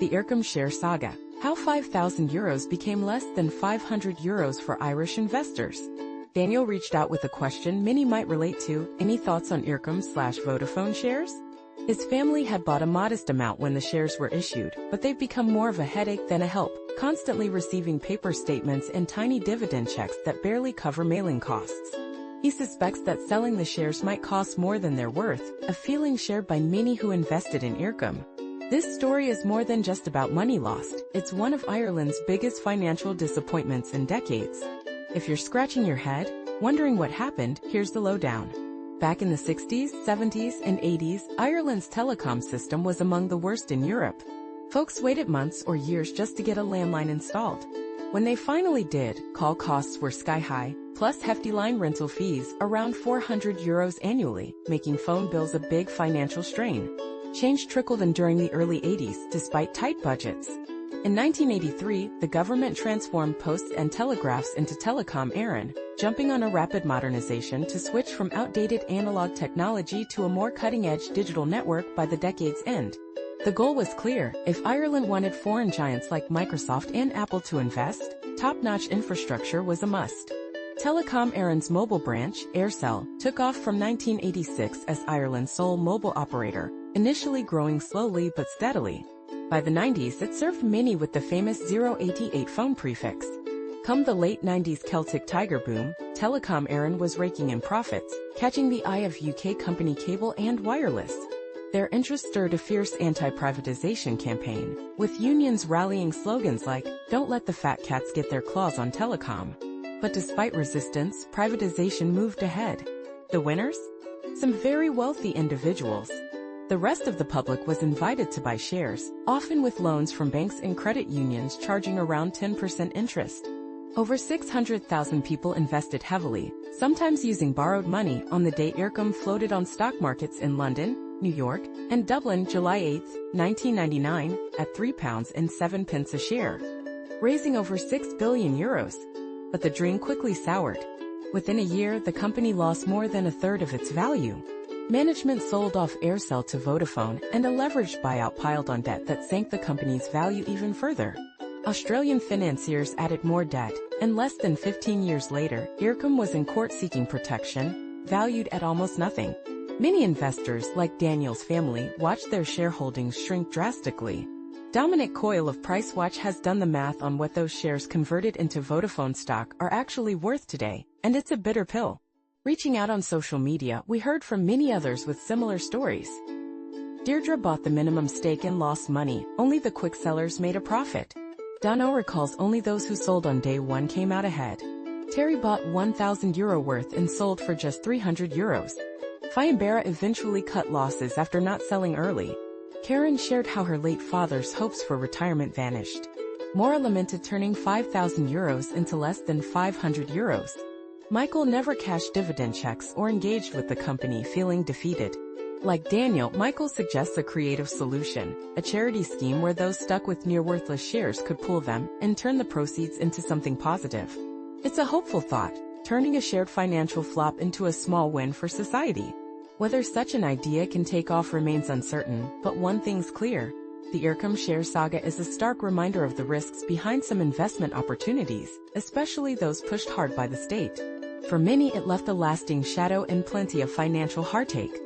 The Eircom share saga. How €5,000 became less than €500 for Irish investors. Daniel reached out with a question many might relate to. Any thoughts on Eircom/Vodafone shares? His family had bought a modest amount when the shares were issued, but they've become more of a headache than a help, constantly receiving paper statements and tiny dividend checks that barely cover mailing costs. He suspects that selling the shares might cost more than they're worth, a feeling shared by many who invested in Eircom. This story is more than just about money lost. It's one of Ireland's biggest financial disappointments in decades. If you're scratching your head, wondering what happened, here's the lowdown. Back in the 60s, 70s, and 80s, Ireland's telecom system was among the worst in Europe. Folks waited months or years just to get a landline installed. When they finally did, call costs were sky-high, plus hefty line rental fees, around €400 annually, making phone bills a big financial strain. Change trickled in during the early 80s, despite tight budgets. In 1983, the government transformed posts and telegraphs into Telecom Éireann, jumping on a rapid modernization to switch from outdated analog technology to a more cutting-edge digital network by the decade's end. The goal was clear: if Ireland wanted foreign giants like Microsoft and Apple to invest, top-notch infrastructure was a must. Telecom Éireann's mobile branch, Eircell, took off from 1986 as Ireland's sole mobile operator, initially growing slowly but steadily. By the 90s, it served many with the famous 088 phone prefix. Come the late 90s Celtic Tiger boom, Telecom Éireann was raking in profits, catching the eye of UK company Cable and Wireless. Their interest stirred a fierce anti-privatization campaign, with unions rallying slogans like, "Don't let the fat cats get their claws on telecom." But despite resistance, privatization moved ahead. The winners? Some very wealthy individuals. The rest of the public was invited to buy shares, often with loans from banks and credit unions charging around 10% interest. Over 600,000 people invested heavily, sometimes using borrowed money, on the day Eircom floated on stock markets in London, New York, and Dublin July 8, 1999, at £3.07 a share, raising over €6 billion. But the dream quickly soured. Within a year, the company lost more than a third of its value. Management sold off Eircell to Vodafone, and a leveraged buyout piled on debt that sank the company's value even further. Australian financiers added more debt, and less than 15 years later, Eircom was in court seeking protection, valued at almost nothing. Many investors, like Daniel's family, watched their shareholdings shrink drastically. Dominic Coyle of PriceWatch has done the math on what those shares converted into Vodafone stock are actually worth today, and it's a bitter pill. Reaching out on social media, we heard from many others with similar stories. Deirdre bought the minimum stake and lost money, only the quick sellers made a profit. Dano recalls only those who sold on day one came out ahead. Terry bought €1,000 worth and sold for just €300. Fiambera eventually cut losses after not selling early. Karen shared how her late father's hopes for retirement vanished. Maura lamented turning €5,000 into less than €500. Michael never cashed dividend checks or engaged with the company, feeling defeated. Like Daniel, Michael suggests a creative solution, a charity scheme where those stuck with near-worthless shares could pool them and turn the proceeds into something positive. It's a hopeful thought, turning a shared financial flop into a small win for society. Whether such an idea can take off remains uncertain, but one thing's clear: the Eircom share saga is a stark reminder of the risks behind some investment opportunities, especially those pushed hard by the state. For many, it left a lasting shadow and plenty of financial heartache.